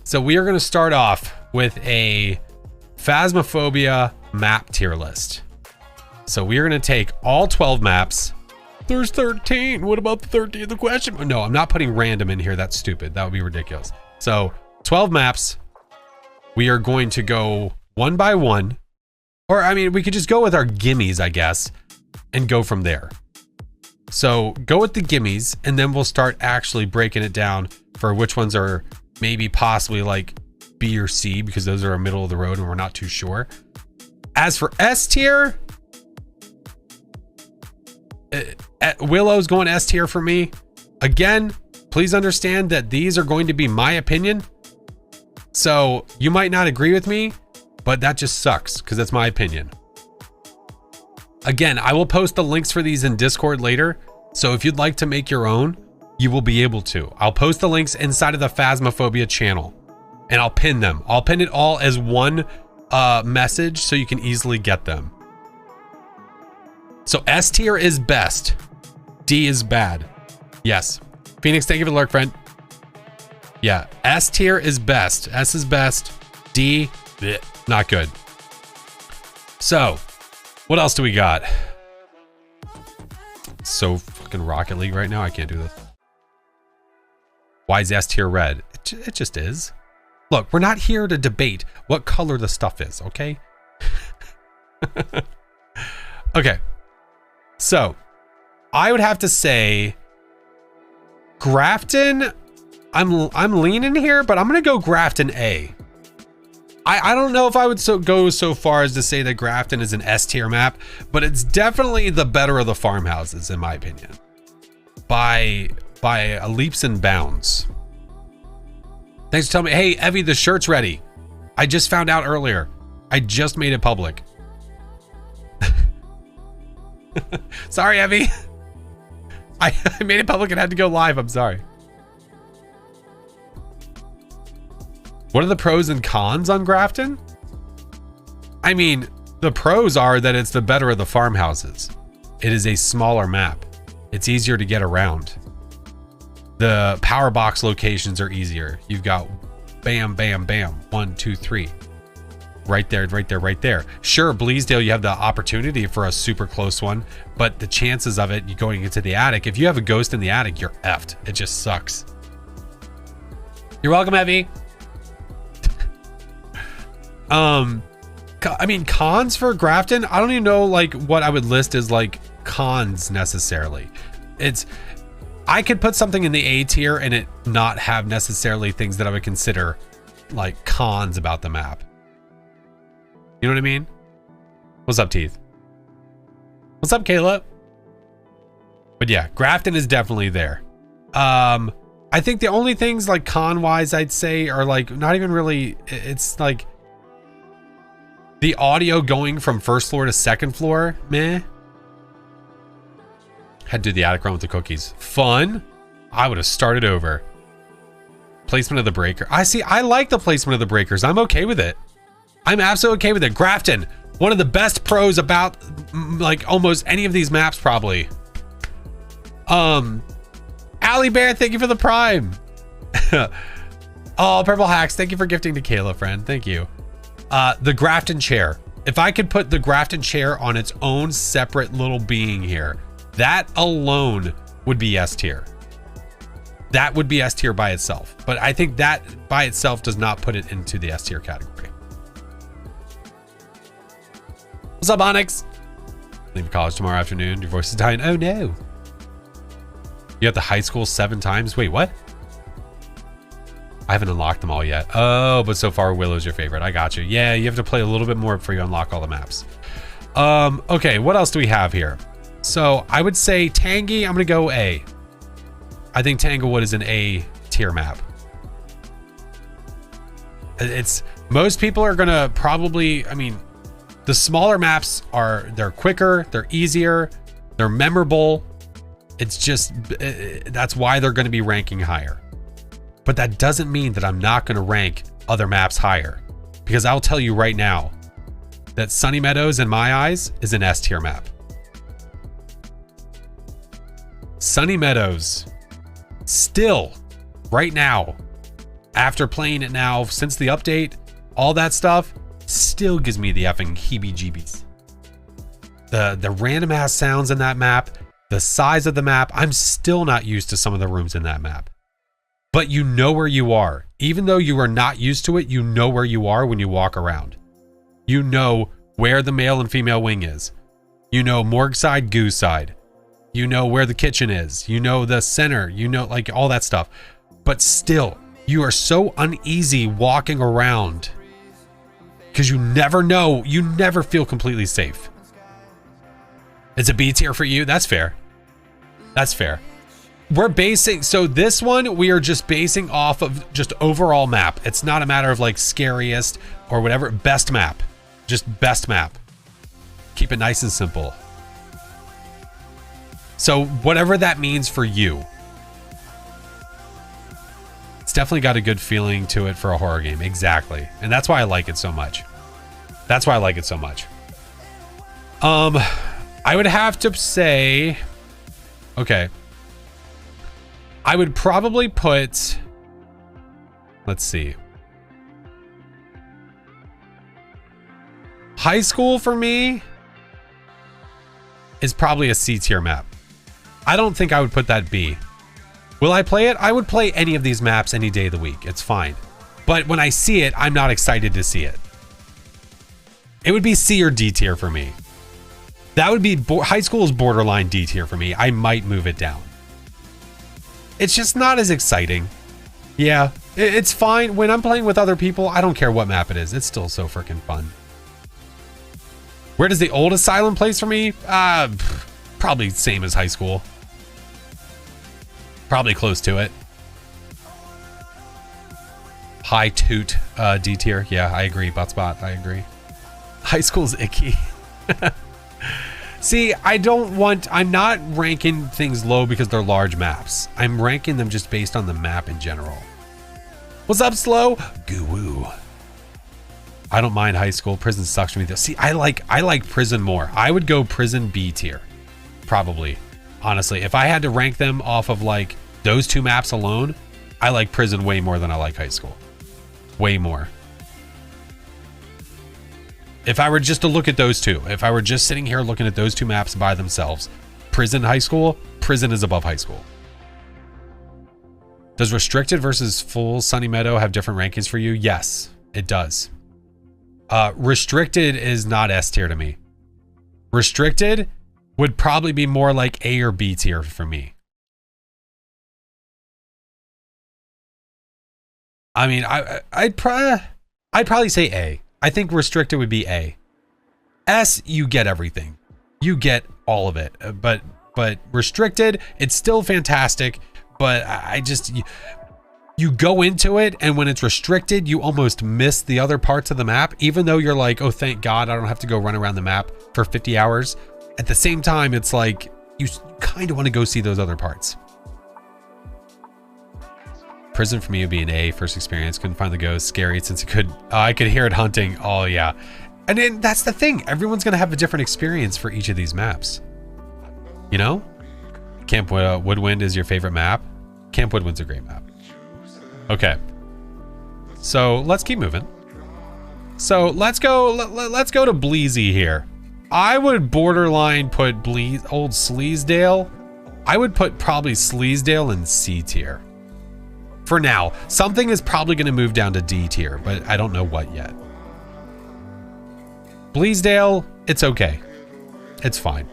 So we are going to start off with a Phasmophobia map tier list. So we are going to take all 12 maps. There's 13. What about the 13th question? No, I'm not putting random in here. That's stupid. That would be ridiculous. So 12 maps. We are going to go one by one. Or, I mean, we could just go with our gimmies, I guess, and go from there. So go with the gimmies, and then we'll start actually breaking it down for which ones are maybe possibly like B or C, because those are middle of the road and we're not too sure. As for S tier, Willow's going S tier for me. Again, please understand that these are going to be my opinion. So you might not agree with me, but that just sucks because that's my opinion. Again, I will post the links for these in Discord later. So if you'd like to make your own, you will be able to. I'll post the links inside of the Phasmophobia channel and I'll pin them. I'll pin it all as one message so you can easily get them. So S tier is best. D is bad. Yes. Phoenix, thank you for the lurk, friend. Yeah, S tier is best. S is best. D, bleh, not good. So, what else do we got? So fucking Rocket League right now. I can't do this. Why is S tier red? It just is. Look, we're not here to debate what color the stuff is, okay? Okay. So, I would have to say Grafton. I'm leaning here, but I'm gonna go Grafton A. I don't know if I would go so far as to say that Grafton is an S tier map, but it's definitely the better of the farmhouses in my opinion. By leaps and bounds. Thanks for telling me. Hey, Evie, the shirt's ready. I just found out earlier. I just made it public. Sorry, Evie. I made it public and had to go live. I'm sorry. What are the pros and cons on Grafton? I mean, the pros are that it's the better of the farmhouses. It is a smaller map. It's easier to get around. The power box locations are easier. You've got bam, bam, bam. 1, 2, 3. Right there, right there, right there. Sure, Bleasdale, you have the opportunity for a super close one, but the chances of it, you going into the attic, if you have a ghost in the attic, you're effed. It just sucks. You're welcome, Evie. I mean, cons for Grafton, I don't even know like what I would list as like cons necessarily. I could put something in the A tier and it not have necessarily things that I would consider like cons about the map. You know what I mean? What's up, Teeth? What's up, Kayla? But yeah, Grafton is definitely there. I think the only things like con wise I'd say are like not even really, it's like the audio going from first floor to second floor, meh. Had to do the attic run with the cookies. Fun. I would have started over. Placement of the breaker. I like the placement of the breakers. I'm okay with it. I'm absolutely okay with it. Grafton, one of the best pros about like almost any of these maps probably. Allie Bear, thank you for the prime. Oh, Purple Hacks, thank you for gifting to Kayla, friend. Thank you. The Grafton chair. If I could put the Grafton chair on its own separate little being here, that alone would be S tier. That would be S tier by itself. But I think that by itself does not put it into the S tier category. What's up, Onyx? Leave college tomorrow afternoon. Your voice is dying. Oh no. You have the high school 7 times. Wait, what? I haven't unlocked them all yet. Oh, but so far Willow's your favorite. I got you. Yeah, you have to play a little bit more before you unlock all the maps. Okay, what else do we have here? So I would say Tangy, I'm gonna go A. I think Tanglewood is an A tier map. It's most people are gonna probably, I mean, the smaller maps they're quicker, they're easier, they're memorable. It's just, that's why they're gonna be ranking higher. But that doesn't mean that I'm not gonna rank other maps higher, because I'll tell you right now that Sunny Meadows in my eyes is an S tier map. Sunny Meadows still right now After playing it now, since the update, all that stuff still gives me the effing heebie-jeebies. The random ass sounds in that map, the size of the map, I'm still not used to some of the rooms in that map. But you know where you are. Even though you are not used to it, you know where you are when you walk around. You know where the male and female wing is. You know morgue side, goo side. You know where the kitchen is. You know the center. You know, like, all that stuff. But still, you are so uneasy walking around because you never know. You never feel completely safe. It's a B tier for you. That's fair. That's fair. We're basing, so this one, we are just basing off of just overall map. It's not a matter of like scariest or whatever. Best map. Just best map. Keep it nice and simple. So whatever that means for you. It's definitely got a good feeling to it for a horror game. Exactly. And that's why I like it so much. That's why I like it so much. I would have to say, okay. I would probably put, let's see. High school for me is probably a C tier map. I don't think I would put that B. Will I play it? I would play any of these maps any day of the week. It's fine. But when I see it, I'm not excited to see it. It would be C or D tier for me. That would be, high school is borderline D tier for me. I might move it down. It's just not as exciting. Yeah, it's fine. When I'm playing with other people, I don't care what map it is. It's still so freaking fun. Where does the old asylum place for me? Probably same as high school. Probably close to it. High toot D tier. Yeah, I agree. Botspot, I agree. High school's icky. See, I'm not ranking things low because they're large maps. I'm ranking them just based on the map in general. What's up, Slow? Goo-woo. I don't mind high school. Prison sucks for me though. See, I like prison more. I would go prison B tier. Probably. Honestly, if I had to rank them off of like those two maps alone, I like prison way more than I like high school. Way more. If I were just to look at those two, if I were just sitting here looking at those two maps by themselves, prison, high school, prison is above high school. Does restricted versus full Sunny Meadow have different rankings for you? Yes, it does. Restricted is not S tier to me. Restricted would probably be more like A or B tier for me. I mean, I'd probably say A. I think restricted would be A. S, you get everything. You get all of it. But restricted, it's still fantastic. But you go into it, and when it's restricted, you almost miss the other parts of the map, even though you're like, oh, thank God, I don't have to go run around the map for 50 hours. At the same time, it's like, you kind of want to go see those other parts. Prison for me would be an A. First experience, couldn't find the ghost. Scary since I could hear it hunting. Oh yeah. And then that's the thing. Everyone's going to have a different experience for each of these maps. You know? Camp Woodwind is your favorite map. Camp Woodwind's a great map. Okay. So let's keep moving. So let's go to Bleezy here. I would borderline put old Sleesdale. I would put probably Sleesdale in C tier. For now, something is probably going to move down to D tier, but I don't know what yet. Bleasdale, it's okay. It's fine.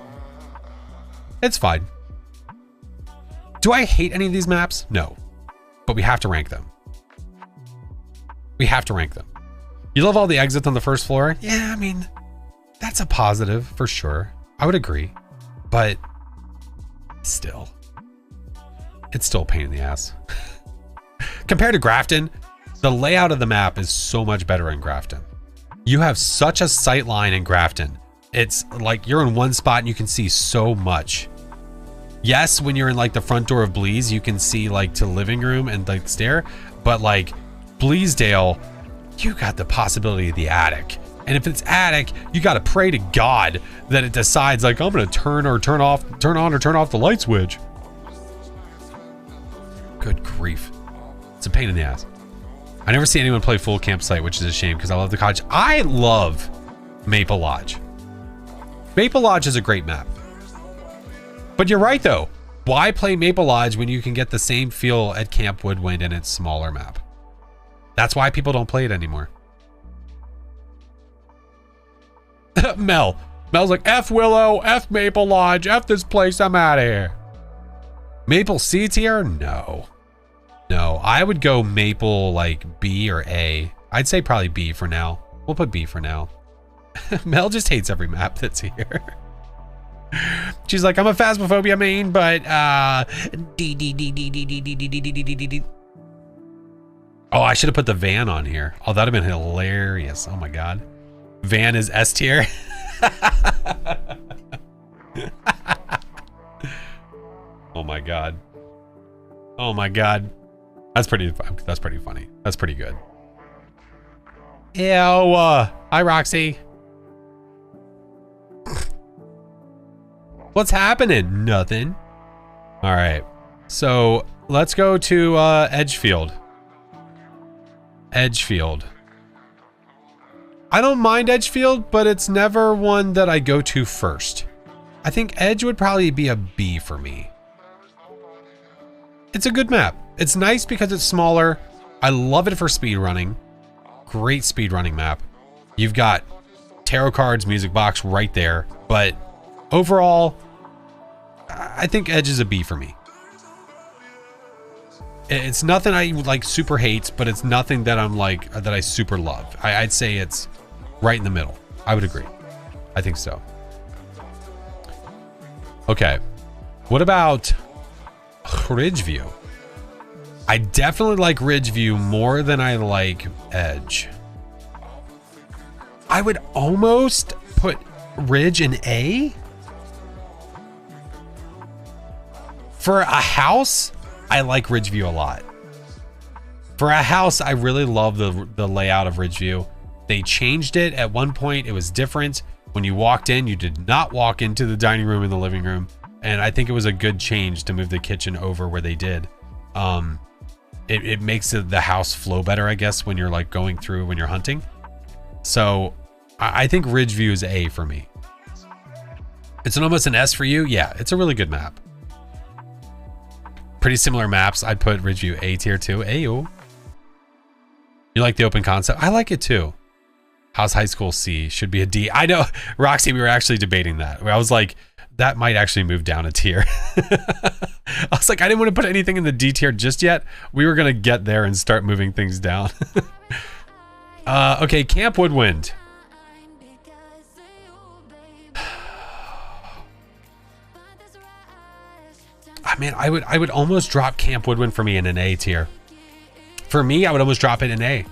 It's fine. Do I hate any of these maps? No. But we have to rank them. We have to rank them. You love all the exits on the first floor? Yeah, I mean, that's a positive for sure. I would agree. But still, it's still a pain in the ass. Compared to Grafton, the layout of the map is so much better in Grafton. You have such a sight line in Grafton. It's like you're in one spot and you can see so much. Yes, when you're in like the front door of Blease, you can see like to living room and like stair, but like Bleasdale, you got the possibility of the attic. And if it's attic, you got to pray to God that it decides like, I'm going to turn on or turn off the light switch. Good grief. It's a pain in the ass. I never see anyone play full campsite, which is a shame because I love the cottage. I love Maple Lodge. Maple Lodge is a great map. But you're right though. Why play Maple Lodge when you can get the same feel at Camp Woodwind and its smaller map? That's why people don't play it anymore. Mel's like, F Willow, F Maple Lodge, F this place, I'm out of here. Maple C tier? No. No, I would go Maple like B or A. I'd say probably B for now. We'll put B for now. Mel just hates every map that's here. She's like, I'm a Phasmophobia main, but D. Oh, I should have put the van on here. Oh, that'd have been hilarious. Oh my god. Van is S tier. Oh my god. Oh my god. That's pretty funny. That's pretty good. Ew. Hi Roxy. What's happening? Nothing. All right. So let's go to Edgefield. Edgefield. I don't mind Edgefield, but it's never one that I go to first. I think Edge would probably be a B for me. It's a good map. It's nice because it's smaller. I love it for speed running. Great speed running map. You've got tarot cards, music box right there. But overall, I think Edge is a B for me. It's nothing I like super hate, but it's nothing that I'm like, that I super love. I'd say it's right in the middle. I would agree. I think so. Okay. What about Ridgeview? I definitely like Ridgeview more than I like Edge. I would almost put Ridge in A. For a house, I like Ridgeview a lot. For a house, I really love the layout of Ridgeview. They changed it at one point. It was different. When you walked in, you did not walk into the dining room and the living room. And I think it was a good change to move the kitchen over where they did. It makes the house flow better, I guess, when you're like going through when you're hunting. So I think Ridgeview is A for me. It's almost an S for you. Yeah, it's a really good map. Pretty similar maps. I'd put Ridgeview A tier too. Ayo. You like the open concept? I like it too. How's High School C? Should be a D. I know, Roxy, we were actually debating that. Where I was like, that might actually move down a tier. I was like, I didn't want to put anything in the D tier just yet. We were going to get there and start moving things down. Okay, Camp Woodwind. I mean, I would almost drop Camp Woodwind for me in an A tier. For me, I would almost drop it in A.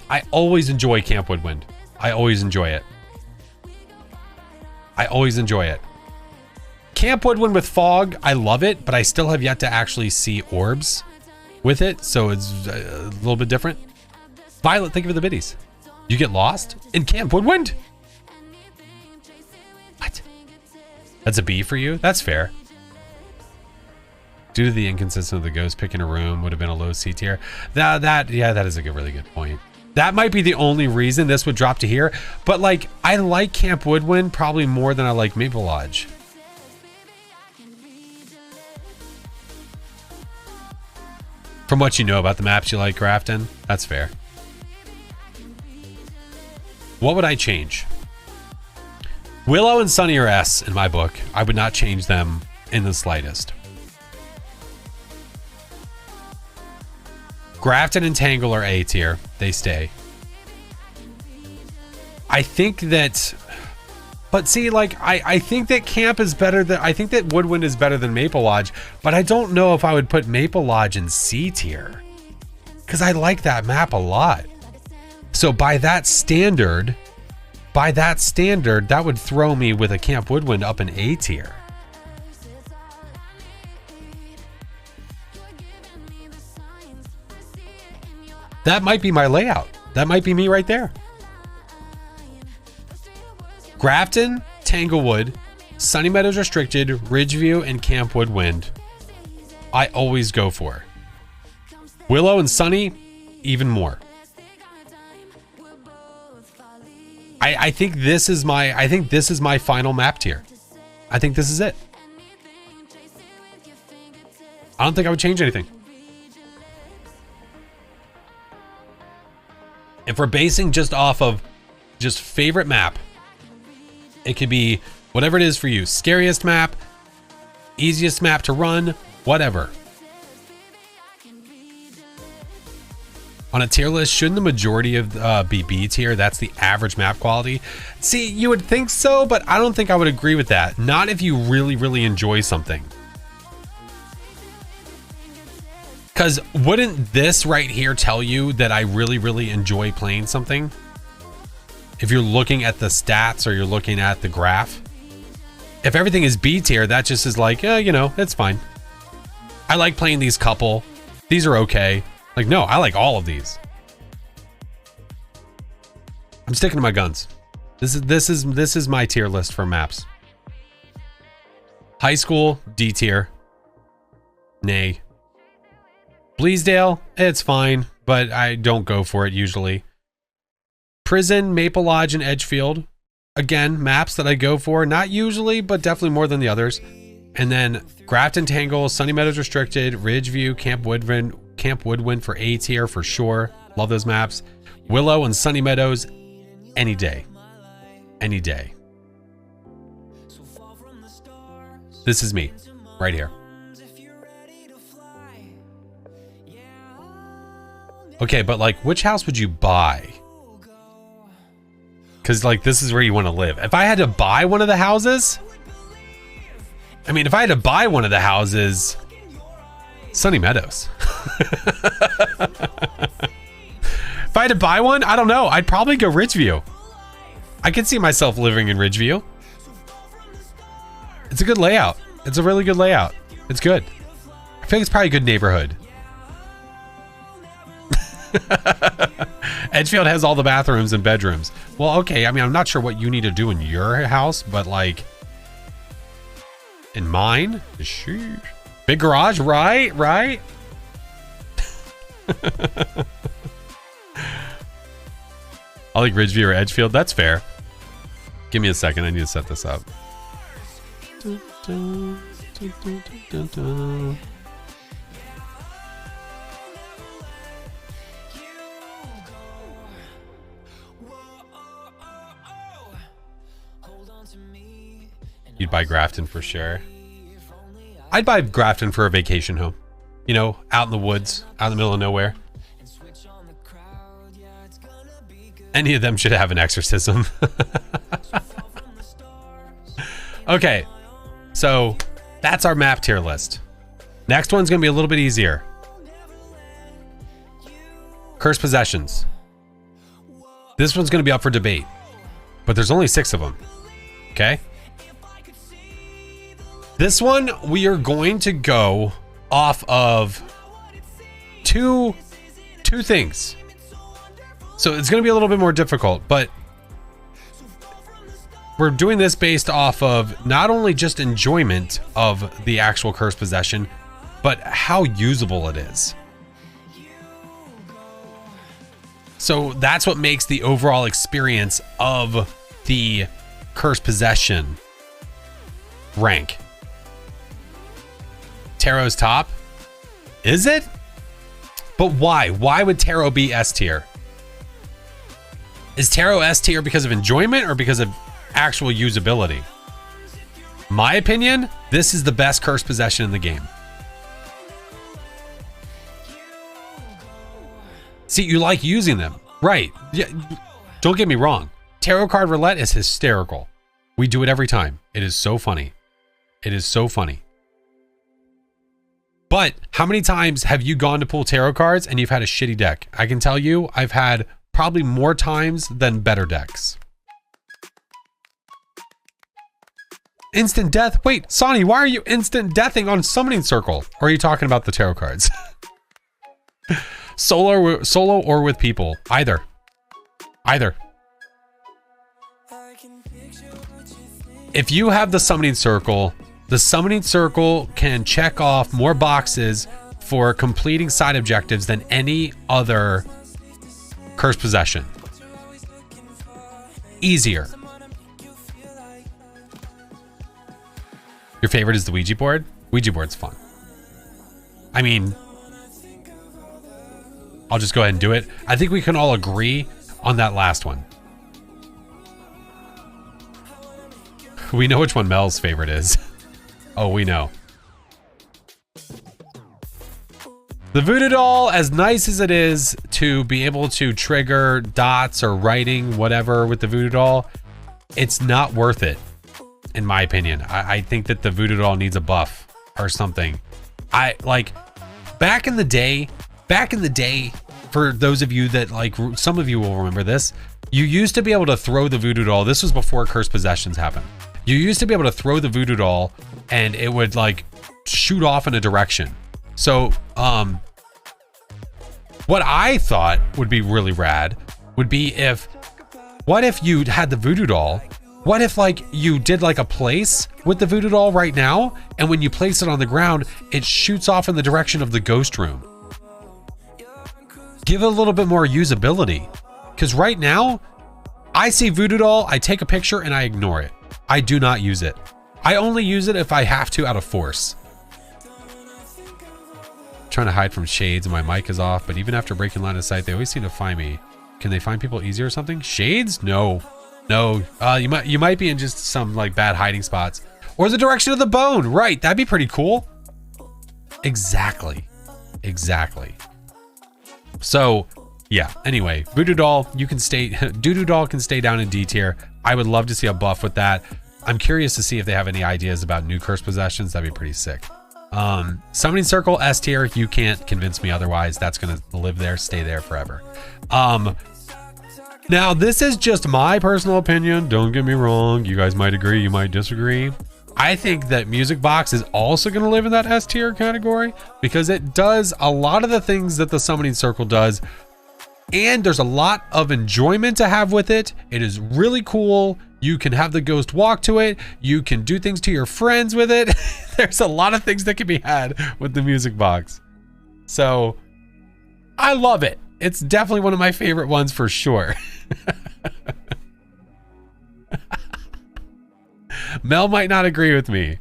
I always enjoy Camp Woodwind. I always enjoy it. I always enjoy it. Camp Woodwind with fog, I love it, but I still have yet to actually see orbs with it, so it's a little bit different. Violet, thank you for the biddies. You get lost in Camp Woodwind? What? That's a B for you? That's fair. Due to the inconsistency of the ghost picking a room would have been a low C tier. Yeah, that is a really good point. That might be the only reason this would drop to here, but like I like Camp Woodwind probably more than I like Maple Lodge. From what you know about the maps you like, Grafton, that's fair. What would I change? Willow and Sunny are S in my book. I would not change them in the slightest. Grafton and Tangle are A tier. They stay. I think that, but see, like, I think that Camp is better than, I think that Woodwind is better than Maple Lodge, but I don't know if I would put Maple Lodge in C tier because I like that map a lot. So by that standard, that would throw me with a Camp Woodwind up in A tier. That might be my layout. That might be me right there. Grafton, Tanglewood, Sunny Meadows Restricted, Ridgeview, and Camp Woodwind, I always go for. Willow and Sunny, even more. I think this is my final map tier. I think this is it. I don't think I would change anything. If we're basing just off of just favorite map, it could be whatever it is for you. Scariest map, easiest map to run, whatever. On a tier list, shouldn't the majority of be B tier? That's the average map quality. See, you would think so, but I don't think I would agree with that. Not if you really, really enjoy something. Because wouldn't this right here tell you that I really, really enjoy playing something? If you're looking at the stats or you're looking at the graph. If everything is B tier, that just is like, yeah, you know, it's fine. I like playing these couple. These are okay. Like, no, I like all of these. I'm sticking to my guns. This is my tier list for maps. High school, D tier. Nay. Bleasdale, it's fine, but I don't go for it usually. Prison, Maple Lodge, and Edgefield. Again, maps that I go for, not usually, but definitely more than the others. And then Grafton Tangle, Sunny Meadows Restricted, Ridgeview, Camp Woodwind for A tier for sure. Love those maps. Willow and Sunny Meadows, any day. Any day. This is me, right here. Okay, but like, which house would you buy? Because like, this is where you want to live. If I had to buy one of the houses, I mean, if I had to buy one of the houses, Sunny Meadows. If I had to buy one, I don't know. I'd probably go Ridgeview. I could see myself living in Ridgeview. It's a good layout. It's a really good layout. It's good. I feel like it's probably a good neighborhood. Edgefield has all the bathrooms and bedrooms. Well, okay. I mean, I'm not sure what you need to do in your house, but like in mine, sheesh. Big garage, right? Right. I like Ridgeview or Edgefield. That's fair. Give me a second. I need to set this up. You'd buy Grafton for sure. I'd buy Grafton for a vacation home. You know, out in the woods, out in the middle of nowhere. Any of them should have an exorcism. Okay, so that's our map tier list. Next one's gonna be a little bit easier. Cursed Possessions. This one's gonna be up for debate, but there's only 6 of them. Okay. This one, we are going to go off of two things. So it's going to be a little bit more difficult, but we're doing this based off of not only just enjoyment of the actual cursed possession, but how usable it is. So that's what makes the overall experience of the cursed possession rank. Tarot's top. Is it? But why? Why would Tarot be S tier? Is Tarot S tier because of enjoyment or because of actual usability? My opinion, this is the best cursed possession in the game. See, you like using them. Right. Yeah. Don't get me wrong. Tarot card roulette is hysterical. We do it every time. It is so funny. It is so funny. But how many times have you gone to pull tarot cards and you've had a shitty deck? I can tell you I've had probably more times than better decks. Instant death. Wait, Sonny, why are you instant deathing on Summoning Circle? Or are you talking about the tarot cards? Solo or with people? Either. if you have the summoning circle can check off more boxes for completing side objectives than any other cursed possession. Easier. Your favorite is the Ouija board? Ouija board's fun. I mean, I'll just go ahead and do it. I think we can all agree on that last one. We know which one Mel's favorite is. Oh, we know. The voodoo doll, as nice as it is to be able to trigger dots or writing, whatever, with the voodoo doll, it's not worth it, in my opinion. I think that the voodoo doll needs a buff or something. Back in the day, for those of you that, like, some of you will remember this, you used to be able to throw the voodoo doll. This was before cursed possessions happened. You used to be able to throw the voodoo doll and it would, like, shoot off in a direction. So, what I thought would be really rad would be what if you had the voodoo doll? What if, like, you did like a place with the voodoo doll right now, and when you place it on the ground, it shoots off in the direction of the ghost room? Give it a little bit more usability. Because right now, I see voodoo doll, I take a picture and I ignore it. I do not use it. I only use it if I have to out of force. Trying to hide from shades and my mic is off, but even after breaking line of sight, they always seem to find me. Can they find people easier or something? Shades? No. You might be in just some, like, bad hiding spots. Or the direction of the bone. Right, that'd be pretty cool. Exactly. So, yeah, anyway, voodoo doll, Doodoo doll can stay down in D tier. I would love to see a buff with that. I'm curious to see if they have any ideas about new cursed possessions. That'd be pretty sick. Summoning circle S tier, you can't convince me otherwise. That's gonna live there, stay there forever. Now this is just my personal opinion, don't get me wrong, you guys might agree, you might disagree. I think that Music Box is also going to live in that S tier category because it does a lot of the things that the summoning circle does, and there's a lot of enjoyment to have with it. It is really cool. You can have the ghost walk to it. You can do things to your friends with it. There's a lot of things that can be had with the Music Box. So I love it. It's definitely one of my favorite ones for sure. Mel might not agree with me.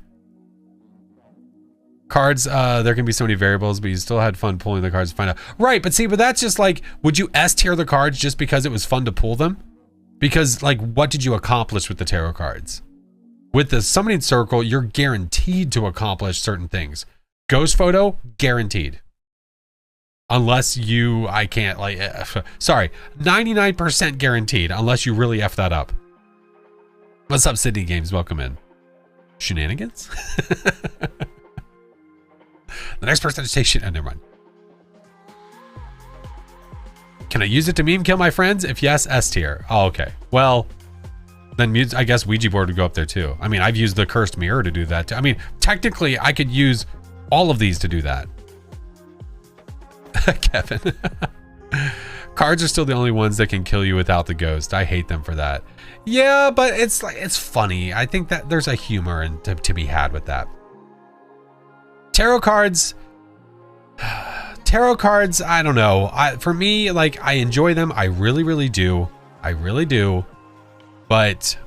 Cards, there can be so many variables, but you still had fun pulling the cards to find out. Right, but see, but that's just like, would you S tier the cards just because it was fun to pull them? Because, like, what did you accomplish with the tarot cards? With the summoning circle, you're guaranteed to accomplish certain things. Ghost photo, guaranteed. Unless you, I can't, like, sorry, 99% guaranteed, unless you really F that up. What's up, Sydney Games? Welcome in. Shenanigans? The next person to say shit. Oh, never mind. Can I use it to meme kill my friends? If yes, S tier. Oh, okay. Well, then I guess Ouija board would go up there too. I mean, I've used the cursed mirror to do that too. I mean, technically, I could use all of these to do that. Kevin. Cards are still the only ones that can kill you without the ghost. I hate them for that. Yeah, but it's like, it's funny. I think that there's a humor to be had with that. Tarot cards, I don't know. For me, like, I enjoy them. I really, really do. I really do. But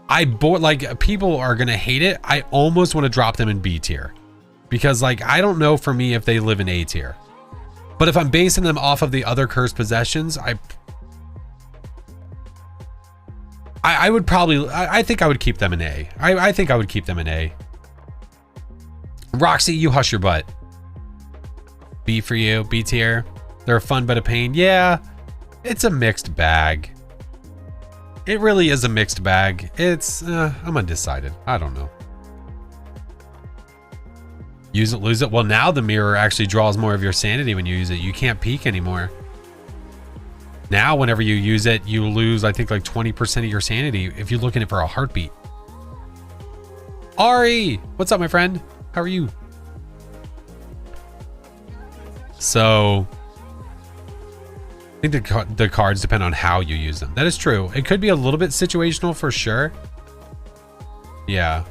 like, people are going to hate it. I almost want to drop them in B tier because, like, I don't know for me if they live in A tier. But if I'm basing them off of the other cursed possessions, I would probably, I think I would keep them in A. I think I would keep them in A. Roxy, you hush your butt. B for you, B tier. They're a fun but a pain. Yeah, it's a mixed bag. It really is a mixed bag. It's, I'm undecided. I don't know. Use it, lose it. Well, now the mirror actually draws more of your sanity when you use it. You can't peek anymore. Now, whenever you use it, you lose, I think, like 20% of your sanity if you're looking for a heartbeat. Ari, what's up, my friend? How are you? So, I think the cards depend on how you use them. That is true. It could be a little bit situational for sure. Yeah.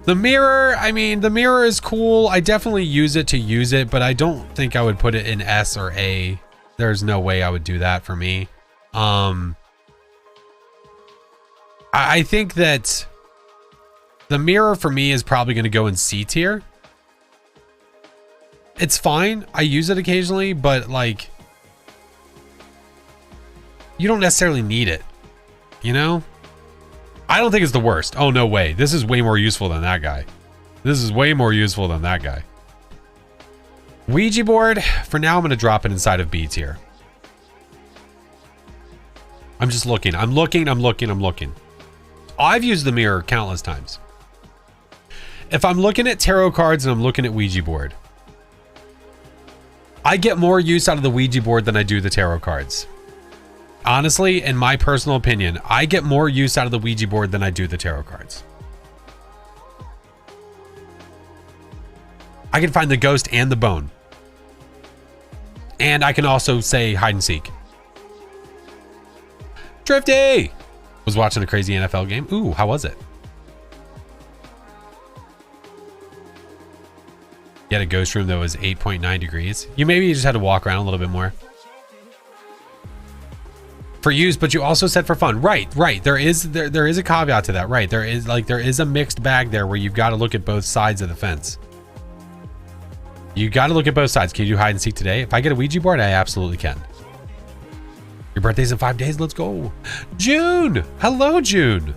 The mirror, I mean, the mirror is cool. I definitely use it to use it, but I don't think I would put it in S or A. There's no way I would do that for me. I think that the mirror for me is probably going to go in C tier. It's fine. I use it occasionally, but like, you don't necessarily need it, you know? I don't think it's the worst. Oh, no way. This is way more useful than that guy. This is way more useful than that guy. Ouija board, for now I'm going to drop it inside of B tier. I'm just looking. I'm looking. I've used the mirror countless times. If I'm looking at tarot cards and I'm looking at Ouija board, I get more use out of the Ouija board than I do the tarot cards. Honestly, in my personal opinion, I get more use out of the Ouija board than I do the tarot cards. I can find the ghost and the bone. And I can also say hide and seek. Drifty! Was watching a crazy NFL game. Ooh, how was it? You had a ghost room that was 8.9 degrees. You just had to walk around a little bit more. For use, but you also said for fun. Right. There is a caveat to that. Right. There is a mixed bag there where you've got to look at both sides of the fence. You got to look at both sides. Can you do hide and seek today? If I get a Ouija board, I absolutely can. Your birthday's in 5 days. Let's go. June. Hello, June.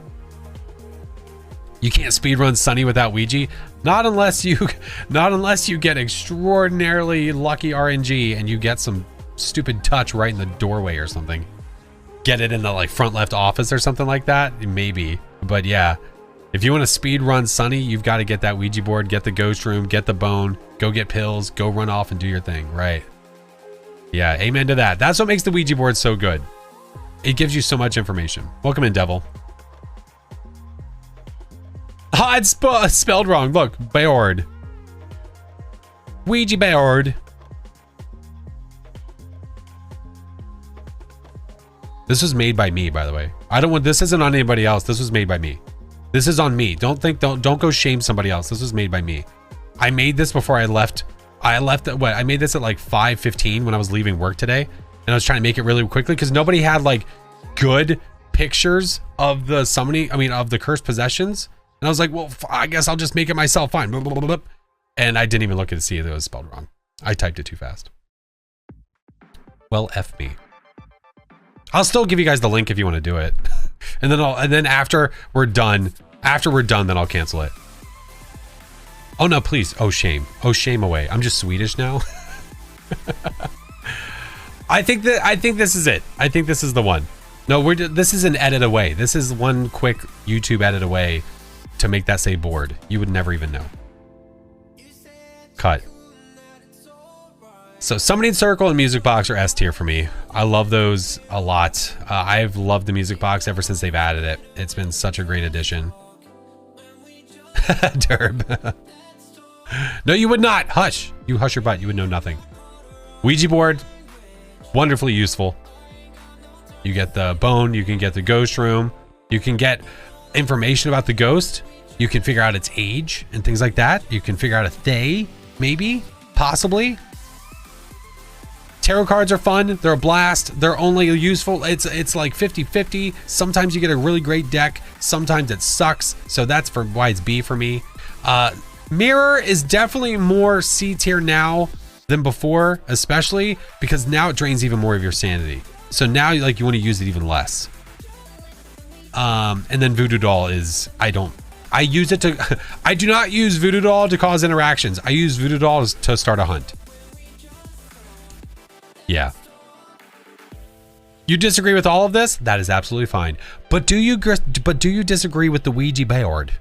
You can't speedrun Sunny without Ouija. Not unless you get extraordinarily lucky RNG and you get some stupid touch right in the doorway or something. Get it in the like front left office or something like that. Maybe. But yeah, if you want to speed run Sunny, you've got to get that Ouija board, get the ghost room, get the bone, go get pills, go run off and do your thing. Right. Yeah. Amen to that. That's what makes the Ouija board so good. It gives you so much information. Welcome in, Devil. Ah, it's spelled wrong. Look, board. Ouija board. This was made by me, by the way. This isn't on anybody else. This was made by me. This is on me. Don't go shame somebody else. This was made by me. I made this before I left. I made this at like 5:15 when I was leaving work today. And I was trying to make it really quickly because nobody had like good pictures of the summoning, of the cursed possessions. And I was like, well, I guess I'll just make it myself. Fine. And I didn't even look at to see if it was spelled wrong. I typed it too fast. Well, F me. I'll still give you guys the link if you want to do it. And then after we're done, then I'll cancel it. Oh no, please. Oh shame. Oh shame away. I'm just Swedish now. I think this is it. I think this is the one. No, this is an edit away. This is one quick YouTube edit away to make that say board. You would never even know. Cut. So Summoning Circle and Music Box are S tier for me. I love those a lot. I've loved the Music Box ever since they've added it. It's been such a great addition. Derb. No, you would not. Hush. You hush your butt. You would know nothing. Ouija board. Wonderfully useful. You get the bone. You can get the ghost room. You can get information about the ghost. You can figure out its age and things like that. You can figure out a Thay, maybe, possibly. Tarot cards are fun. They're a blast. They're only useful. It's like 50-50. Sometimes you get a really great deck. Sometimes it sucks. So that's why it's B for me. Mirror is definitely more C tier now than before, especially because now it drains even more of your sanity. So now you want to use it even less. And then Voodoo Doll is, I do not use Voodoo Doll to cause interactions. I use Voodoo Doll to start a hunt. Yeah. You disagree with all of this? That is absolutely fine. But do you disagree with the Ouija board?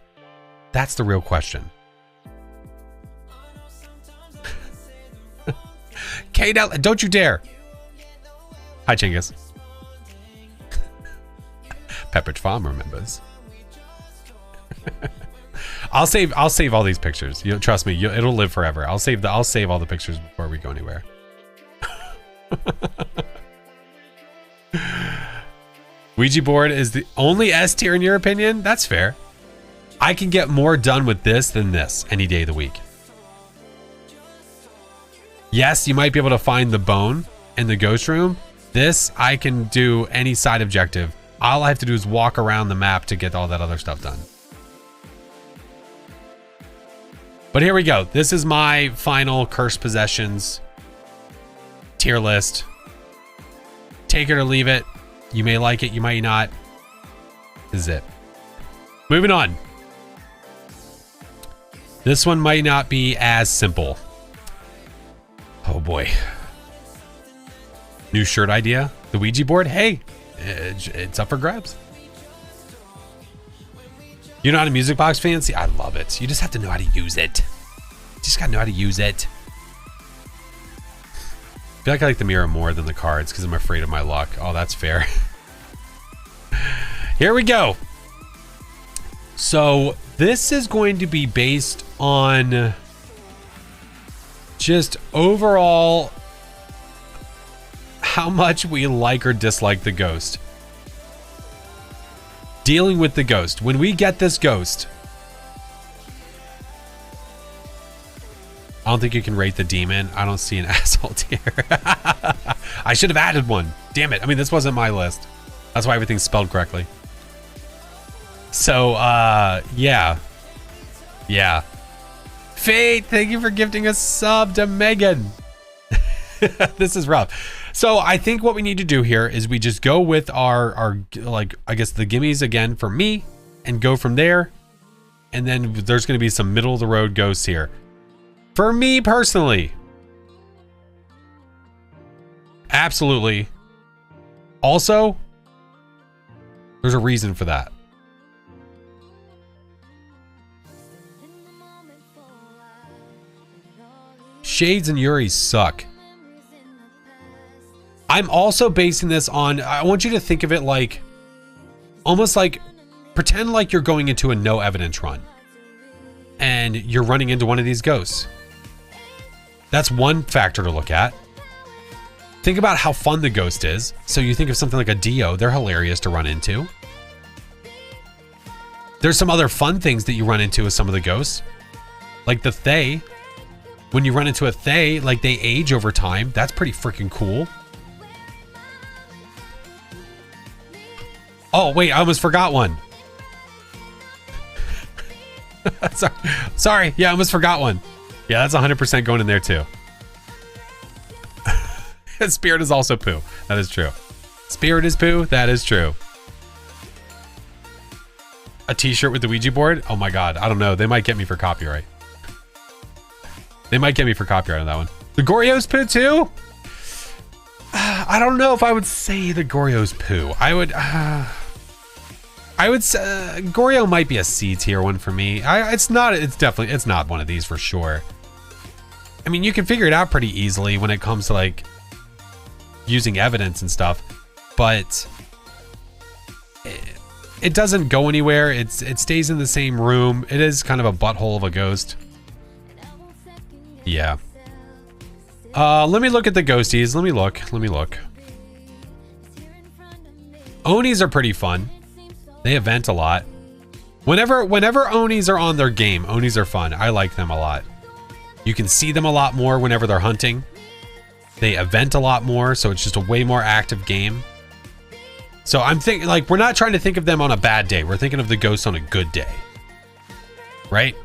That's the real question. Kate, don't you dare. Hi, Chinggis. Pepperidge Farm remembers. I'll save all these pictures. You trust me, it'll live forever. I'll save all the pictures before we go anywhere. Ouija board is the only S tier in your opinion? That's fair. I can get more done with this than this any day of the week. Yes, you might be able to find the bone in the ghost room. This, I can do any side objective. All I have to do is walk around the map to get all that other stuff done. But here we go. This is my final Cursed Possessions tier list. Take it or leave it. You may like it, you might not. This is it. Moving on. This one might not be as simple. Oh boy. New shirt idea. The Ouija board. Hey, it's up for grabs. You're not a music box fan? See, I love it. You just have to know how to use it. You just gotta know how to use it. I feel like I like the mirror more than the cards because I'm afraid of my luck. Oh, that's fair. Here we go. So this is going to be based on just overall how much we like or dislike the ghost. Dealing with the ghost. When we get this ghost, I don't think you can rate the demon. I don't see an asshole tier. I should have added one. Damn it. I mean, this wasn't my list. That's why everything's spelled correctly. So, yeah. Yeah. Fate, thank you for gifting a sub to Megan. This is rough. So I think what we need to do here is we just go with our like, I guess the gimmies again for me and go from there. And then there's going to be some middle of the road ghosts here. For me personally. Absolutely. Also, there's a reason for that. Shades and Yuri suck. I'm also basing this on, I want you to think of it like, almost like, pretend like you're going into a no evidence run and you're running into one of these ghosts. That's one factor to look at. Think about how fun the ghost is. So you think of something like a Dio, they're hilarious to run into. There's some other fun things that you run into with some of the ghosts. Like the Thay. When you run into a Thay, like they age over time. That's pretty freaking cool. Oh, wait, I almost forgot one. Sorry. Yeah, I almost forgot one. Yeah, that's 100% going in there too. Spirit is also poo. That is true. Spirit is poo. That is true. A t-shirt with the Ouija board? Oh my God. I don't know. They might get me for copyright. They might get me for copyright on that one. The Goryo's poo too? I don't know if I would say the Goryo's poo. I would say Goryo might be a C tier one for me. It's not one of these for sure. I mean, you can figure it out pretty easily when it comes to like using evidence and stuff, but it doesn't go anywhere. It stays in the same room. It is kind of a butthole of a ghost. Yeah. Let me look at the ghosties. Let me look. Onis are pretty fun. They event a lot. Whenever Onis are on their game, Onis are fun. I like them a lot. You can see them a lot more whenever they're hunting. They event a lot more, so it's just a way more active game. So I'm thinking, like, we're not trying to think of them on a bad day. We're thinking of the ghosts on a good day. Right?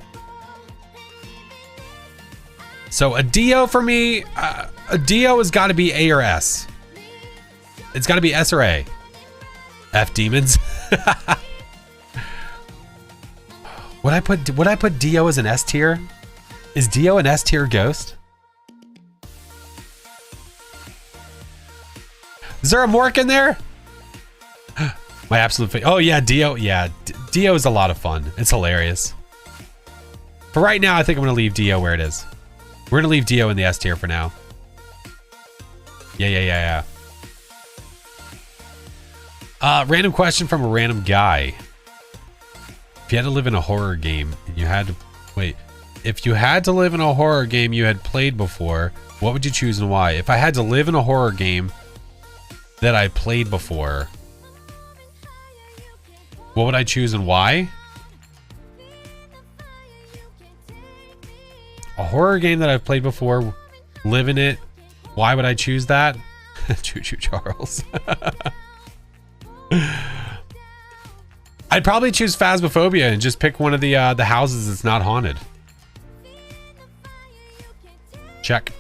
So a Dio for me, a Dio has got to be A or S. It's got to be S or A. F demons. Would I put Dio as an S tier? Is Dio an S tier ghost? Is there a Mork in there? My absolute favorite. Oh yeah, Dio. Yeah, Dio is a lot of fun. It's hilarious. For right now, I think I'm gonna leave Dio where it is. We're gonna leave Dio in the S tier for now. Yeah. Random question from a random guy. If you had to live in a horror game and you had to wait, if you had to live in a horror game you had played before, what would you choose and why? If I had to live in a horror game that I played before, What would I choose and why? A horror game that I've played before, live in it. Why would I choose that? Choo choo Charles. I'd probably choose Phasmophobia and just pick one of the houses that's not haunted. Check.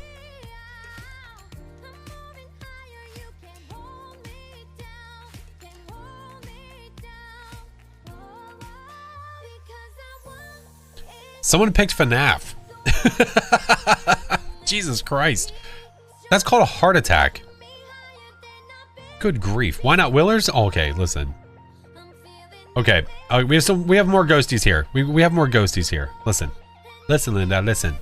Someone picked FNAF. Jesus Christ. That's called a heart attack. Good grief. Why not Willers? Oh, okay, listen. Okay, we have more ghosties here. We have more ghosties here. Listen. Listen, Linda, listen.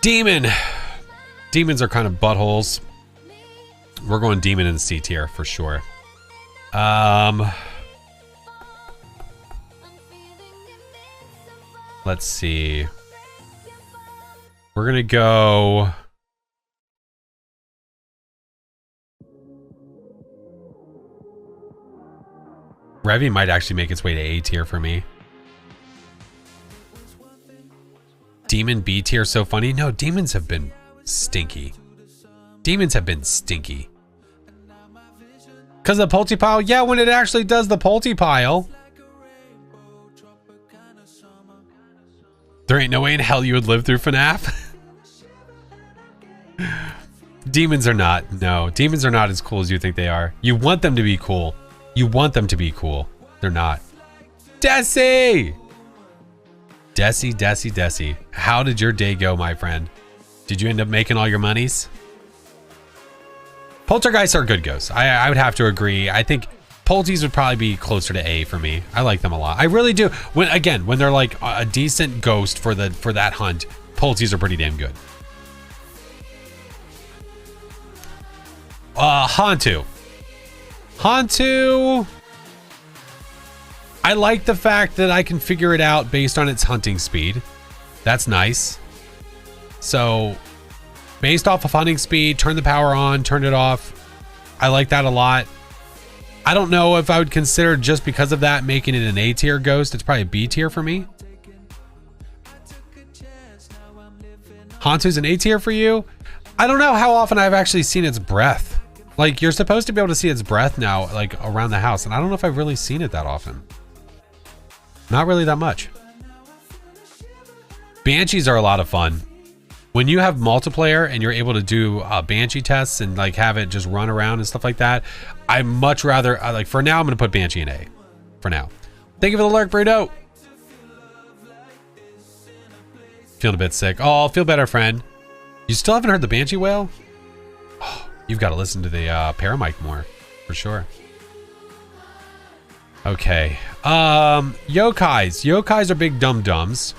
Demon. Demons are kind of buttholes. We're going demon in C tier for sure. Let's see. We're gonna go. Revy might actually make its way to A tier for me. Demon B tier, so funny. No, demons have been stinky. Demons have been stinky. Because the Pulte Pile? Yeah, when it actually does the Pulte Pile. There ain't no way in hell you would live through FNAF. Demons are not. No, demons are not as cool as you think they are. You want them to be cool. You want them to be cool. They're not. Desi! Desi. How did your day go, my friend? Did you end up making all your monies? Poltergeists are good ghosts. I would have to agree. I think Pulties would probably be closer to A for me. I like them a lot. I really do. When they're like a decent ghost for that hunt, Pulties are pretty damn good. Hantu. I like the fact that I can figure it out based on its hunting speed. That's nice. So, based off of hunting speed, turn the power on, turn it off. I like that a lot. I don't know if I would consider, just because of that, making it an A tier ghost. It's probably a B tier for me. Hantu's an A tier for you? I don't know how often I've actually seen its breath. Like, you're supposed to be able to see its breath now, like, around the house. And I don't know if I've really seen it that often. Not really that much. Banshees are a lot of fun. When you have multiplayer and you're able to do Banshee tests and like have it just run around and stuff like that, I much rather, like for now, I'm going to put Banshee in A. For now. Thank you for the lurk, Burrito. Feeling a bit sick. Oh, I'll feel better, friend. You still haven't heard the Banshee wail? Oh, you've got to listen to the Paramic more, for sure. Okay. Yokais. Yokais are big dum-dums.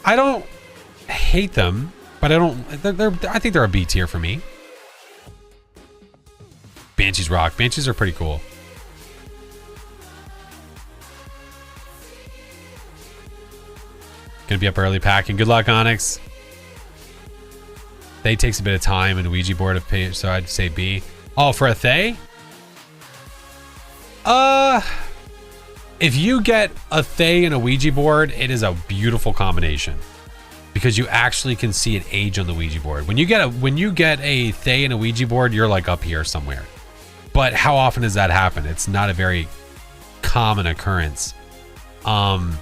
I don't hate them, but I don't. I think they're a B tier for me. Banshees rock. Banshees are pretty cool. Gonna be up early packing. Good luck, Onyx. They takes a bit of time and Ouija board of page, so I'd say B. Oh, for a Thay? If you get a Thay and a Ouija board, it is a beautiful combination. Because you actually can see it age on the Ouija board. When you get a Thay and a Ouija board, you're like up here somewhere. But how often does that happen? It's not a very common occurrence. When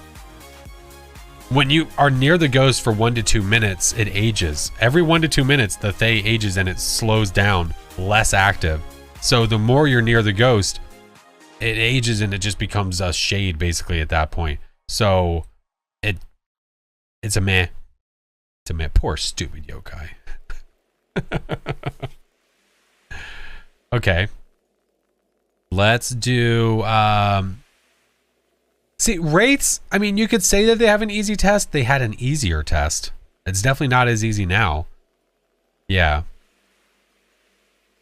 you are near the ghost for 1 to 2 minutes, it ages. Every 1 to 2 minutes, the Thay ages and it slows down, less active. So the more you're near the ghost, it ages and it just becomes a shade basically at that point. So it's a meh. It's a meh. Poor stupid yokai. Okay. Let's do see, rates, I mean, you could say that they have an easy test. They had an easier test. It's definitely not as easy now. Yeah.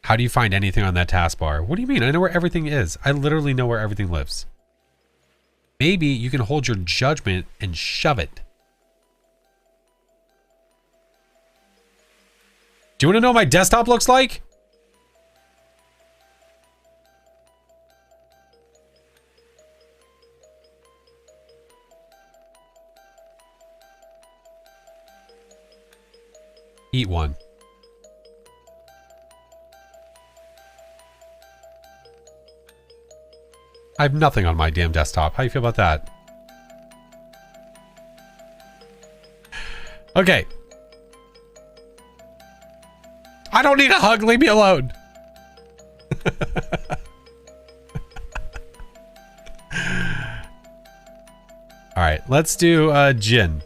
How do you find anything on that taskbar? What do you mean? I know where everything is. I literally know where everything lives. Maybe you can hold your judgment and shove it. Do you want to know what my desktop looks like? Eat one. I have nothing on my damn desktop. How you feel about that? Okay. I don't need a hug. Leave me alone. All right, let's do gin.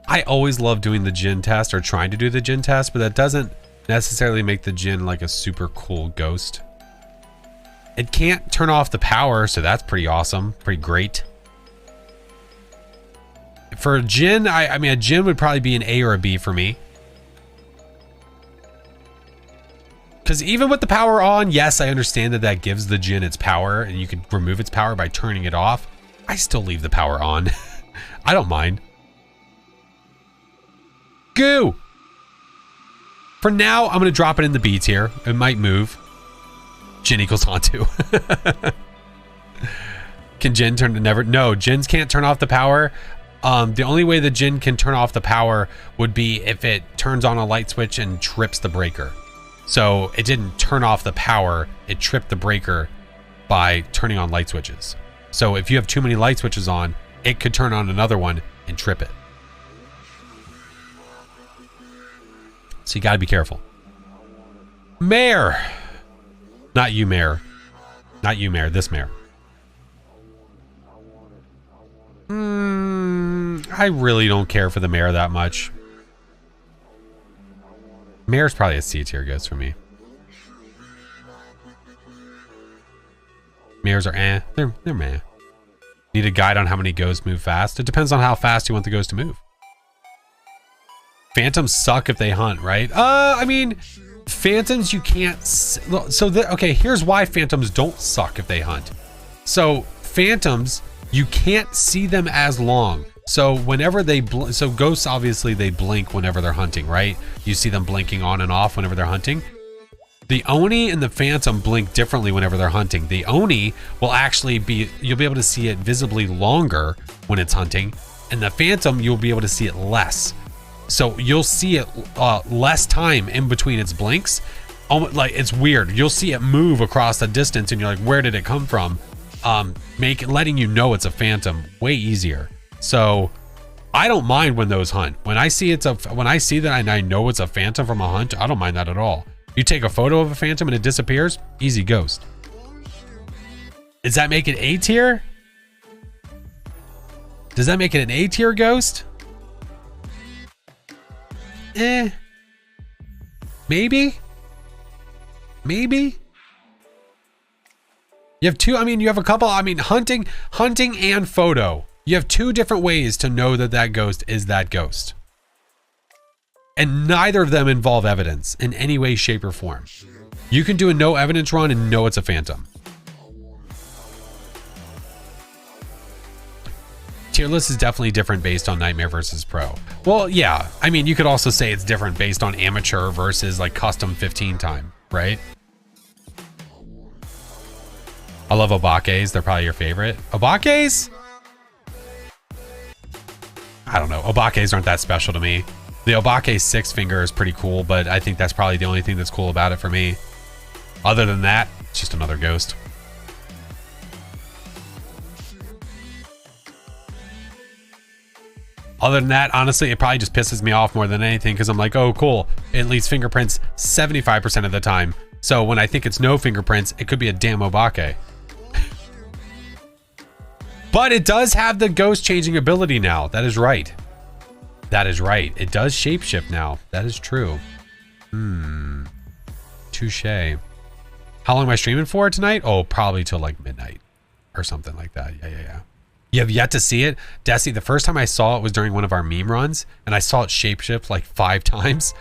I always love doing the gin test or trying to do the gin test, but that doesn't necessarily make the gin like a super cool ghost. It can't turn off the power, so that's pretty awesome, pretty great. For a gin, I mean, a gin would probably be an A or a B for me. Because even with the power on, yes, I understand that that gives the gin its power, and you could remove its power by turning it off. I still leave the power on. I don't mind. Goo! For now, I'm going to drop it in the B tier. It might move. Gin equals Hantu. Can Jin turn to never? No, Jins can't turn off the power. The only way the Jin can turn off the power would be if it turns on a light switch and trips the breaker. So it didn't turn off the power, it tripped the breaker by turning on light switches. So if you have too many light switches on, it could turn on another one and trip it. So you got to be careful. Mayor. Not you, Mayor. Not you, Mayor. This Mayor. I really don't care for the Mayor that much. Mayor's probably a C tier ghost for me. Mayors are eh. They're meh. Need a guide on how many ghosts move fast? It depends on how fast you want the ghost to move. Phantoms suck if they hunt, right? I mean, phantoms you can't. Okay, here's why phantoms don't suck if they hunt. So phantoms, you can't see them as long. So whenever they so ghosts, obviously they blink whenever they're hunting, right? You see them blinking on and off whenever they're hunting. The Oni and the Phantom blink differently whenever they're hunting. The Oni will actually be, you'll be able to see it visibly longer when it's hunting, and the Phantom, you'll be able to see it less. So you'll see it less time in between its blinks. Like, it's weird. You'll see it move across the distance and you're like, where did it come from? Letting you know it's a Phantom way easier. So I don't mind when those hunt. When I see that and I know it's a Phantom from a hunt, I don't mind that at all. You take a photo of a Phantom and it disappears, easy ghost. Does that make it A tier? Does that make it an A tier ghost? Maybe. Maybe. You have two, you have a couple, hunting and photo. You have two different ways to know that that ghost is that ghost. And neither of them involve evidence in any way, shape, or form. You can do a no evidence run and know it's a Phantom. Tier list is definitely different based on Nightmare versus Pro. Well, yeah. You could also say it's different based on amateur versus like custom 15 time, right? I love Obakes. They're probably your favorite. Obakes? I don't know. Obakes aren't that special to me. The Obake 6-finger is pretty cool, but I think that's probably the only thing that's cool about it for me. Other than that, it's just another ghost. Other than that, honestly, it probably just pisses me off more than anything because I'm like, oh, cool. It leaves fingerprints 75% of the time. So when I think it's no fingerprints, it could be a damn Obake. But it does have the ghost changing ability now. That is right. That is right. It does shapeshift now. That is true. Touche. How long am I streaming for tonight? Oh, probably till like midnight or something like that. Yeah. You have yet to see it? Desi, the first time I saw it was during one of our meme runs, and I saw it shapeshift like 5 times.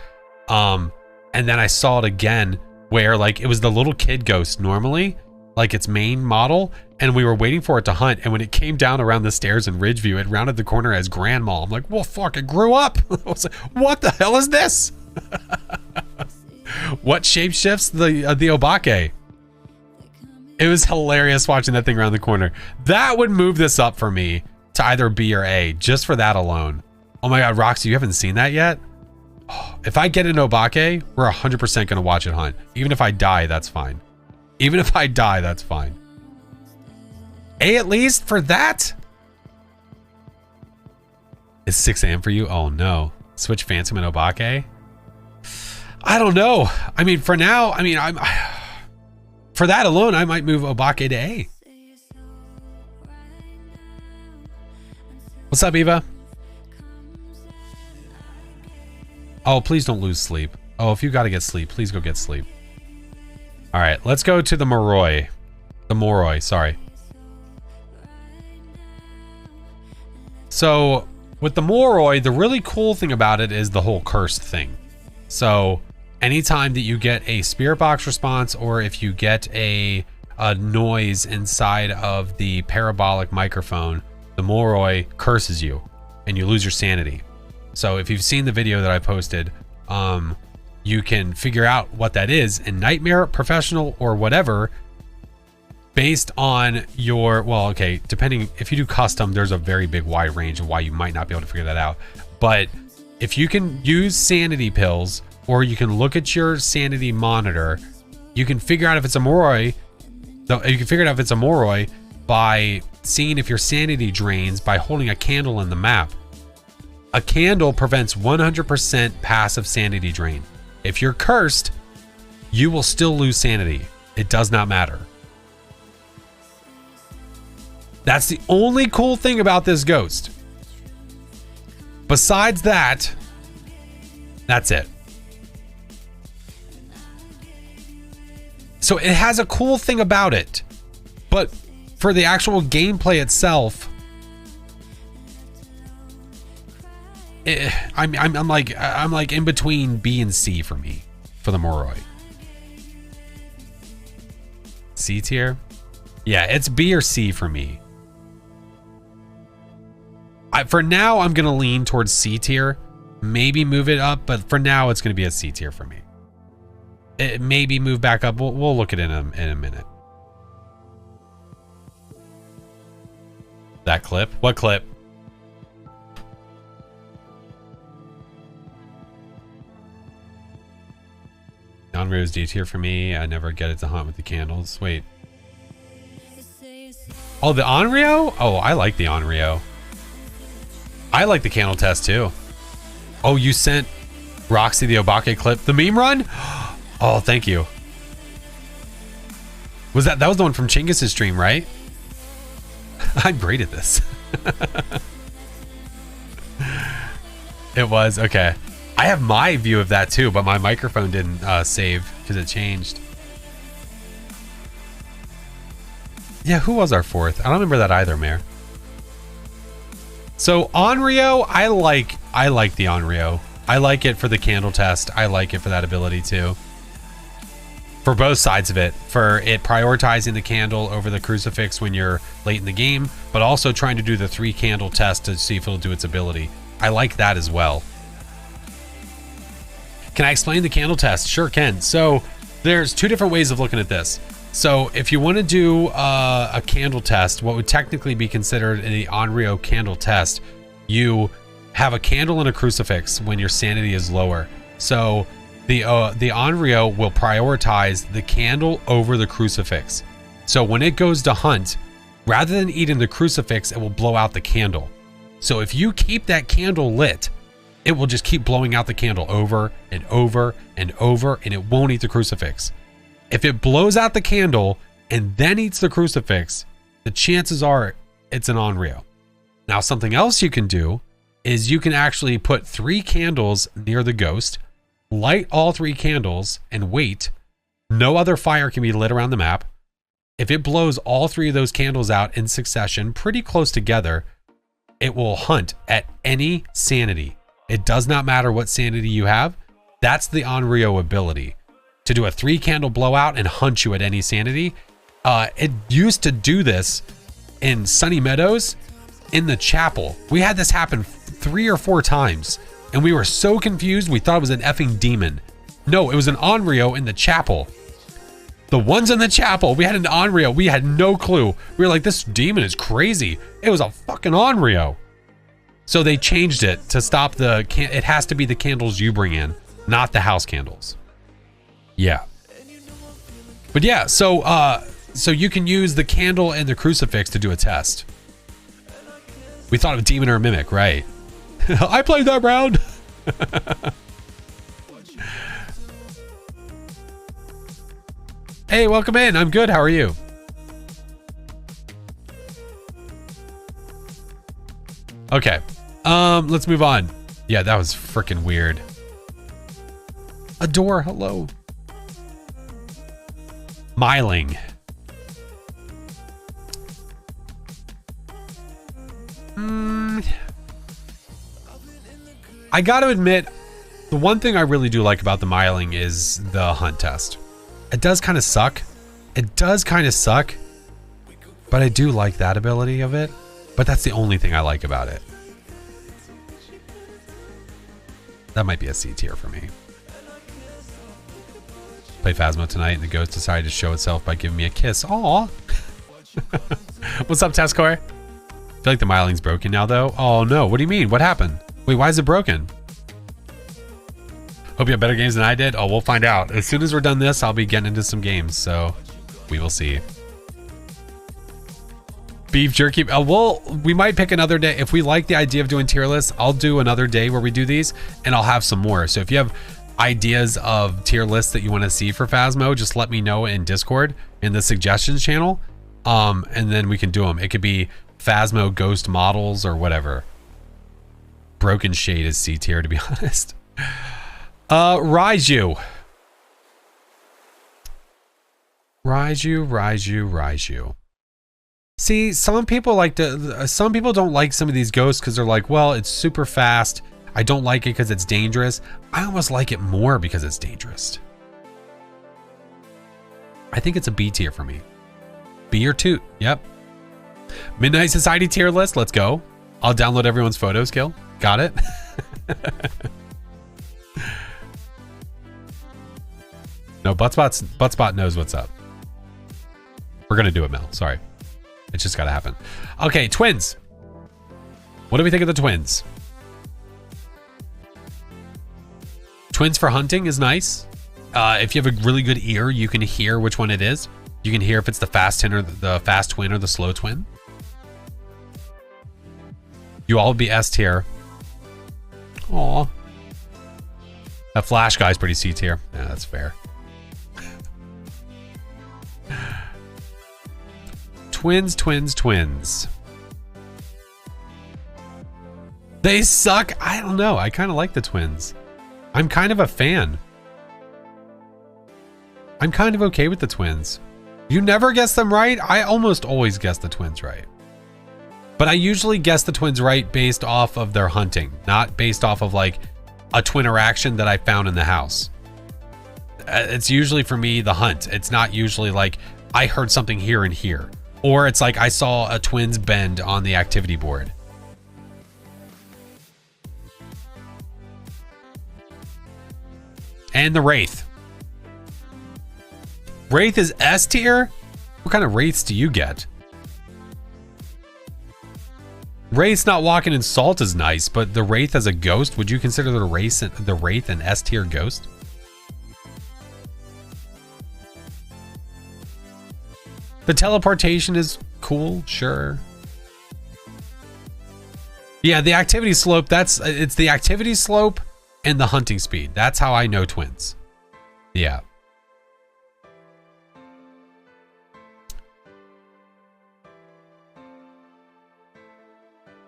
And then I saw it again where like it was the little kid ghost normally, like its main model, and we were waiting for it to hunt, and when it came down around the stairs in Ridgeview, it rounded the corner as Grandma. I'm like, well, fuck, it grew up. I was like, what the hell is this? What shapeshifts the Obake? It was hilarious watching that thing around the corner. That would move this up for me to either B or A, just for that alone. Oh my God, Roxy, you haven't seen that yet? Oh, if I get an Obake, we're 100% going to watch it hunt. Even if I die, that's fine. Even if I die, that's fine. A at least for that? It's 6 a.m. for you? Oh no. Switch Phantom and Obake? I don't know. I mean, for now, I mean, for that alone, I might move Obake to A. What's up, Eva? Oh, please don't lose sleep. Oh, if you got to get sleep, please go get sleep. All right, let's go to the Moroi. The Moroi, sorry. So with the Moroi, the really cool thing about it is the whole cursed thing. So anytime that you get a spirit box response, or if you get a noise inside of the parabolic microphone, the Moroi curses you and you lose your sanity. So if you've seen the video that I posted, you can figure out what that is in Nightmare, Professional, or whatever, based on your, well, okay, depending, if you do custom, there's a very big wide range of why you might not be able to figure that out. But if you can use sanity pills, or you can look at your sanity monitor, you can figure out if it's a Moroi. You can figure out if it's a Moroi by seeing if your sanity drains by holding a candle in the map. A candle prevents 100% passive sanity drain. If you're cursed, you will still lose sanity. It does not matter. That's the only cool thing about this ghost. Besides that, that's it. So it has a cool thing about it, but for the actual gameplay itself, I'm like in between B and C for me, for the Moroi. C tier? Yeah, it's B or C for me. For now, I'm gonna lean towards C tier. Maybe move it up, but for now, it's gonna be a C tier for me. It maybe move back up. We'll look at it in a minute. That clip? What clip? Onryo's D tier for me. I never get it to hunt with the candles. Wait. Oh, the Onryo? Oh, I like the Onryo. I like the candle test too. Oh, you sent Roxy the Obake clip. The meme run? Oh, thank you. Was that was the one from Chinggis's stream, right? I'm great at this. It was, okay. I have my view of that too, but my microphone didn't save because it changed. Yeah, who was our fourth? I don't remember that either, Mayor. So Onryo, I like the Onryo. I like it for the candle test. I like it for that ability too. For both sides of it, for it prioritizing the candle over the crucifix when you're late in the game, but also trying to do the 3 candle test to see if it'll do its ability. I like that as well. Can I explain the candle test? Sure can. So there's 2 different ways of looking at this. So if you want to do a candle test, what would technically be considered the Onryo candle test, you have a candle and a crucifix when your sanity is lower. So the Onryo will prioritize the candle over the crucifix. So when it goes to hunt, rather than eating the crucifix, it will blow out the candle. So if you keep that candle lit, it will just keep blowing out the candle over and over and over, and it won't eat the crucifix. If it blows out the candle and then eats the crucifix, the chances are it's an Onryo. Now, something else you can do is you can actually put 3 candles near the ghost, light all 3 candles, and wait. No other fire can be lit around the map. If it blows all 3 of those candles out in succession, pretty close together, it will hunt at any sanity. It does not matter what sanity you have. That's the Onryo ability, to do a 3 candle blowout and hunt you at any sanity. It used to do this in Sunny Meadows in the chapel. We had this happen 3 or 4 times, and we were so confused we thought it was an effing demon. No, it was an Onryo in the chapel. The ones in the chapel, we had an Onryo. We had no clue. We were like, this demon is crazy. It was a fucking Onryo. So they changed it to stop the it has to be the candles you bring in, not the house candles. Yeah. But yeah, so you can use the candle and the crucifix to do a test. We thought of demon or a mimic, right? I played that round. Hey, welcome in. I'm good. How are you? Okay. Let's move on. Yeah, that was freaking weird. A door. Hello. Myling. I got to admit, the one thing I really do like about the Myling is the hunt test. It does kind of suck. It does kind of suck, but I do like that ability of it. But that's the only thing I like about it. That might be a C tier for me. Play Phasmo tonight and the ghost decided to show itself by giving me a kiss. Aw. What's up, Testcore? I feel like the Myling's broken now, though. Oh, no. What do you mean? What happened? Wait, why is it broken? Hope you have better games than I did. Oh, we'll find out. As soon as we're done this, I'll be getting into some games, so we will see. Beef jerky. We might pick another day. If we like the idea of doing tier lists, I'll do another day where we do these, and I'll have some more. So if you have ideas of tier lists that you want to see for Phasmo, just let me know in Discord in the suggestions channel, and then we can do them. It could be Phasmo ghost models or whatever. Broken Shade is C tier, to be honest. Raiju. See, some people don't like some of these ghosts because they're like, well, it's super fast. I don't like it because it's dangerous. I almost like it more because it's dangerous. I think it's a B tier for me. B or toot. Yep. Midnight Society tier list. Let's go. I'll download everyone's photos, Gil. Got it. No, Buttspot knows what's up. We're going to do it, Mel. Sorry. It's just got to happen. Okay, twins. What do we think of the twins? Twins for hunting is nice. If you have a really good ear, you can hear which one it is. You can hear if it's the fast twin or the slow twin. You all would be S tier. Aw. That Flash guy's pretty C tier. Yeah, that's fair. Twins. They suck. I don't know. I kind of like the twins. I'm kind of a fan. I'm kind of okay with the twins. You never guess them right? I almost always guess the twins right. But I usually guess the twins right based off of their hunting, not based off of like a twin interaction that I found in the house. It's usually for me the hunt. It's not usually like I heard something here and here. Or it's like I saw a twins bend on the activity board. And the Wraith. Wraith is S tier? What kind of Wraiths do you get? Wraith's not walking in salt is nice, but the Wraith as a ghost, would you consider the Wraith an S tier ghost? The teleportation is cool, sure. Yeah, the activity slope, it's the activity slope and the hunting speed. That's how I know twins. Yeah.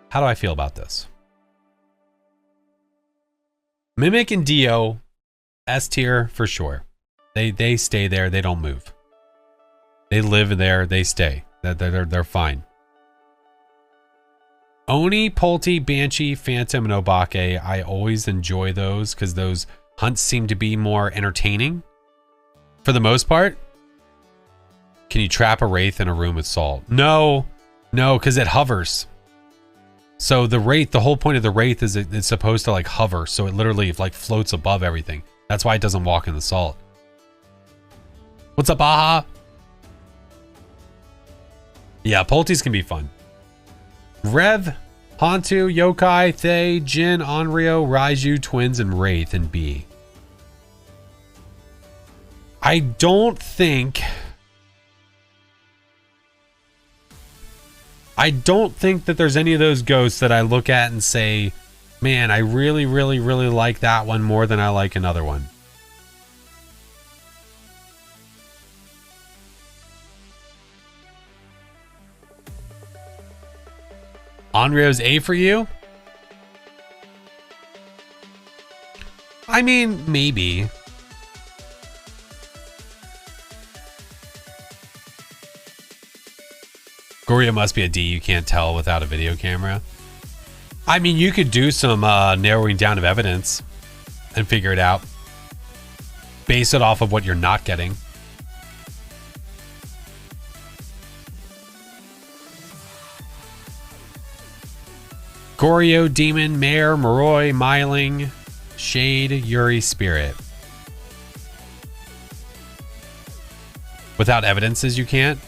How do I feel about this? Mimic and Dio, S tier for sure. They stay there, they don't move. They live there, they stay. They're fine. Oni, Polti, Banshee, Phantom, and Obake, I always enjoy those because those hunts seem to be more entertaining for the most part. Can you trap a Wraith in a room with salt? No, because it hovers. So the Wraith, the whole point of the Wraith is it's supposed to like hover, so it literally like floats above everything. That's why it doesn't walk in the salt. What's up, Aha? Yeah, Polties can be fun. Rev, Hantu, Yokai, Thay, Jin, Onryo, Raiju, Twins, and Wraith in B. I don't think that there's any of those ghosts that I look at and say, man, I really, really, really like that one more than I like another one. Onryo's A for you? I mean, maybe. Goryo must be a D. You can't tell without a video camera. I mean, you could do some narrowing down of evidence and figure it out. Base it off of what you're not getting. Goryo, Demon, Mare, Moroi, Myling, Shade, Yuri, Spirit. Without evidences, you can't?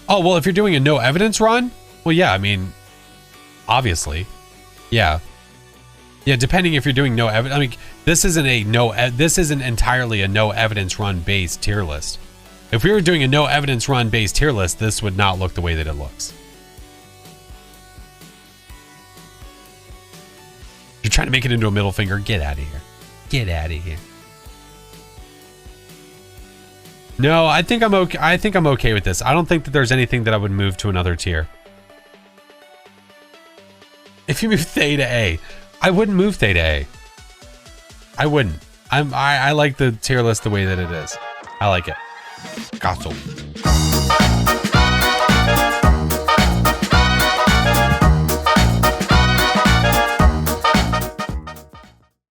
Oh, well, if you're doing a no evidence run, well, yeah, I mean, obviously. Yeah. Yeah, depending if you're doing no evidence. I mean, this isn't entirely a no evidence run based tier list. If we were doing a no evidence run based tier list, this would not look the way that it looks. You're trying to make it into a middle finger. Get out of here. Get out of here. No, I think I'm okay. I think I'm okay with this. I don't think that there's anything that I would move to another tier. If you move Thay to A, I wouldn't move Thay to A. I wouldn't. I like the tier list the way that it is. I like it. Castle.